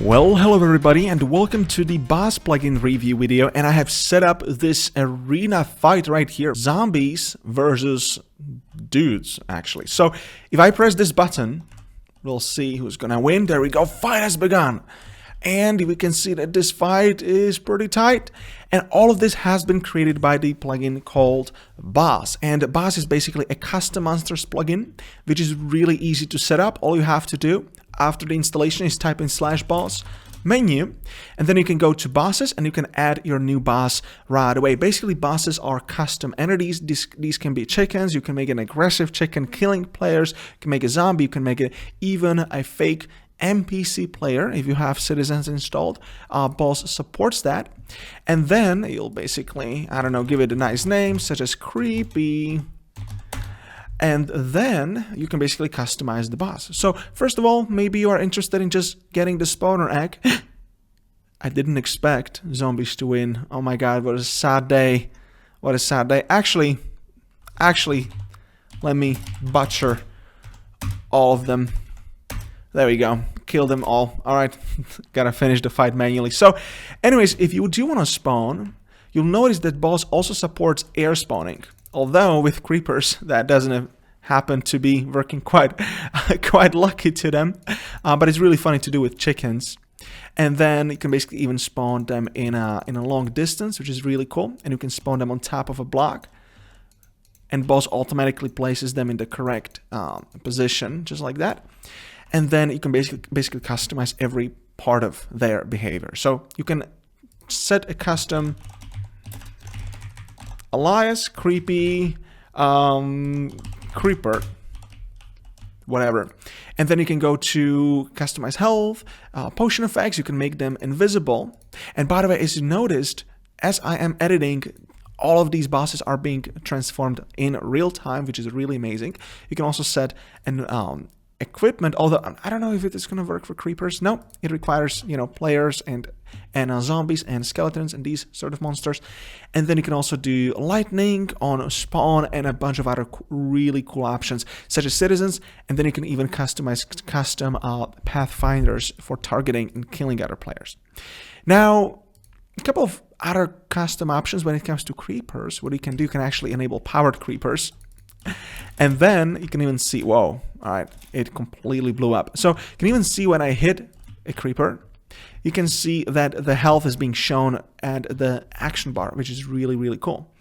Well, hello everybody and welcome to the Boss plugin review video, and I have set up this arena fight right here. Zombies versus dudes, actually. So, if I press this button, we'll see who's gonna win. There we go, fight has begun. And we can see that this fight is pretty tight. And all of this has been created by the plugin called Boss. And Boss is basically a custom monsters plugin, which is really easy to set up. All you have to do after the installation is type in /boss menu, and then you can go to bosses and you can add your new boss right away. Basically, bosses are custom entities. These can be chickens. You can make an aggressive chicken killing players. You can make a zombie. You can make even a fake NPC player if you have Citizens installed. Boss supports that. And then you'll basically, I don't know, give it a nice name such as Creepy. And then you can basically customize the boss. So first of all, maybe you are interested in just getting the spawner egg. I didn't expect zombies to win. Oh my god, what a sad day. What a sad day. Actually, let me butcher all of them. There we go. Kill them all. Alright, gotta finish the fight manually. So, anyways, if you do want to spawn, you'll notice that Boss also supports air spawning. Although with creepers, that doesn't happen to be working quite lucky to them. But it's really funny to do with chickens. And then you can basically even spawn them in a long distance, which is really cool. And you can spawn them on top of a block. And Boss automatically places them in the correct position, just like that. And then you can basically customize every part of their behavior. So you can set a custom alias, creepy, creeper, whatever. And then you can go to customize health, potion effects. You can make them invisible. And by the way, as you noticed, as I am editing, all of these bosses are being transformed in real time, which is really amazing. You can also set an equipment, although I don't know if it is going to work for creepers. No, it requires, players and zombies and skeletons and these sort of monsters. And then you can also do lightning on spawn and a bunch of other really cool options such as citizens. And then you can even customize custom pathfinders for targeting and killing other players. Now, a couple of other custom options when it comes to creepers. What you can do, you can actually enable powered creepers. And then you can even see, whoa, all right, it completely blew up. So you can even see when I hit a creeper, you can see that the health is being shown at the action bar, which is really, really cool.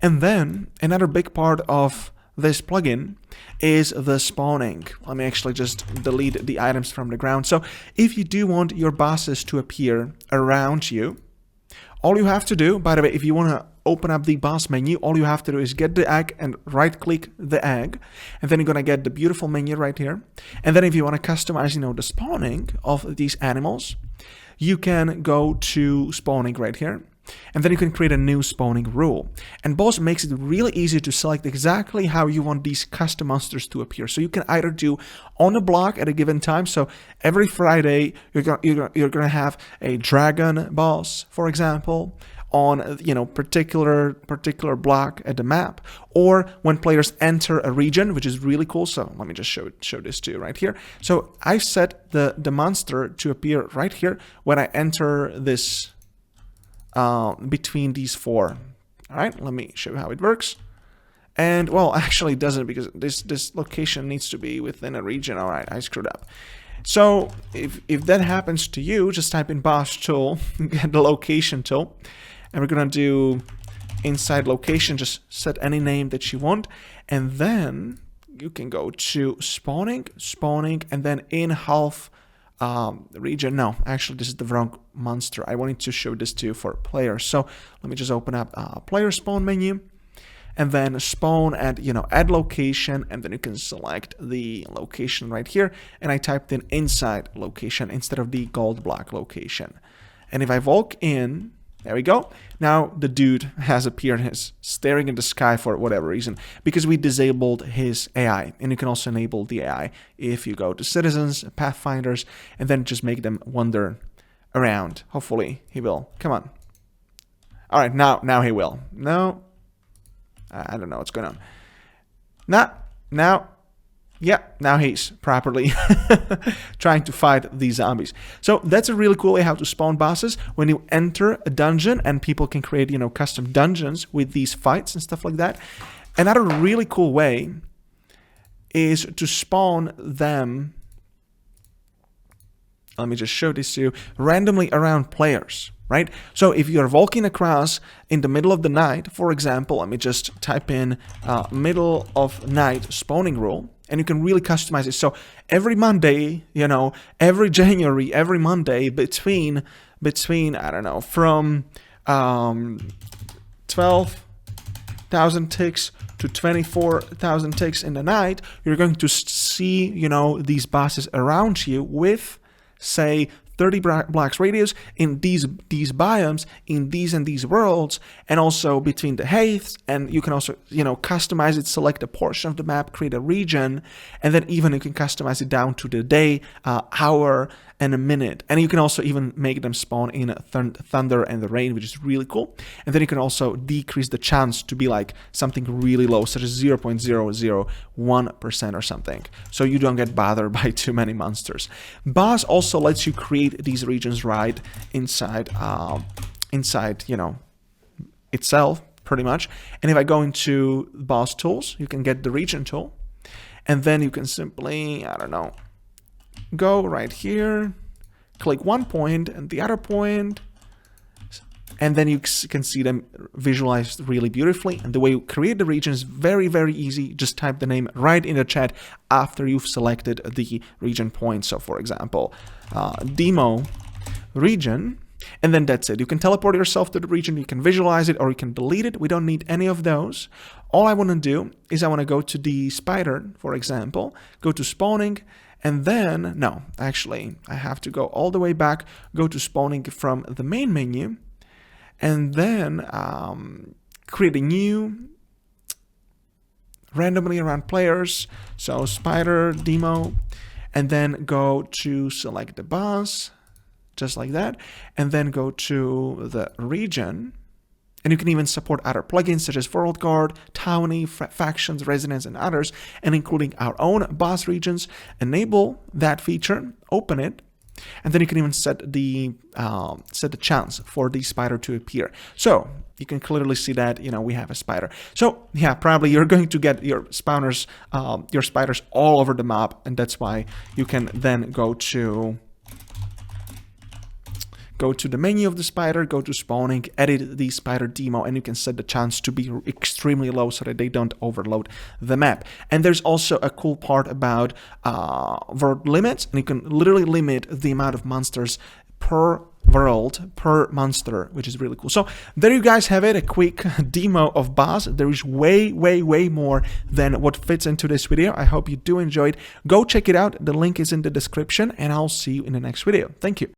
And then another big part of this plugin is the spawning. Let me actually just delete the items from the ground. So if you do want your bosses to appear around you, all you have to do, by the way, if you want to open up the boss menu, all you have to do is get the egg and right click the egg, and then you're gonna get the beautiful menu right here. And then if you want to customize, the spawning of these animals, you can go to spawning right here, and then you can create a new spawning rule. And Boss makes it really easy to select exactly how you want these custom monsters to appear. So you can either do on a block at a given time. So every Friday you're gonna have a dragon boss, for example, on particular block at the map, or when players enter a region, which is really cool. So let me just show this to you right here. So I set the monster to appear right here when I enter this between these four. All right, let me show you how it works. And well, actually it doesn't, because this location needs to be within a region. All right, I screwed up. So if that happens to you, just type in boss tool, get the location tool, and we're gonna do inside location, just set any name that you want, and then you can go to spawning, and then in half region. No, actually this is the wrong monster. I wanted to show this to you for players. So let me just open up player spawn menu, and then spawn at add location, and then you can select the location right here, and I typed in inside location instead of the gold block location. And if I walk in, there we go. Now the dude has appeared, he's staring in the sky for whatever reason, because we disabled his AI. And you can also enable the AI if you go to citizens, pathfinders, and then just make them wander around. Hopefully he will. Come on. All right, now he will. No, I don't know what's going on. Now Yeah, now he's properly trying to fight these zombies. So that's a really cool way how to spawn bosses when you enter a dungeon, and people can create, you know, custom dungeons with these fights and stuff like that. Another really cool way is to spawn them. Let me just show this to you, randomly around players, right? So if you're walking across in the middle of the night, for example, let me just type in middle of night spawning rule, and you can really customize it. So every Monday, you know, every January, every Monday between I don't know, from 12,000 ticks to 24,000 ticks in the night, you're going to see, you know, these bosses around you with, say, 30 blocks radius in these biomes, in these and these worlds, and also between the heights. And you can also, you know, customize it, select a portion of the map, create a region, and then even you can customize it down to the day, hour, and a minute. And you can also even make them spawn in thunder and the rain, which is really cool. And then you can also decrease the chance to be like something really low, such as 0.001% or something, so you don't get bothered by too many monsters. Boss also lets you create these regions right inside, you know, itself, pretty much. And if I go into boss tools, you can get the region tool, and then you can simply, I don't know, go right here, click one point and the other point, and then you can see them visualized really beautifully. And the way you create the region is very, very easy. Just type the name right in the chat after you've selected the region point. So for example, demo region, and then that's it. You can teleport yourself to the region, you can visualize it, or you can delete it. We don't need any of those. All I want to do is I want to go to the spider, for example, go to spawning, and then, no, actually, I have to go all the way back, go to spawning from the main menu, and then create a new randomly around players. So spider demo, and then go to select the boss, just like that, and then go to the region. And you can even support other plugins such as World Guard, Townie, Factions, Resonance, and others, and including our own boss regions. Enable that feature, open it, and then you can even set the chance for the spider to appear. So you can clearly see that, you know, we have a spider. So yeah, probably you're going to get your spiders all over the map, and that's why you can then go to the menu of the spider, go to spawning, edit the spider demo, and you can set the chance to be extremely low so that they don't overload the map. And there's also a cool part about world limits, and you can literally limit the amount of monsters per world, per monster, which is really cool. So there you guys have it, a quick demo of boss. There is way more than what fits into this video. I hope you do enjoy it. Go check it out. The link is in the description, and I'll see you in the next video. Thank you.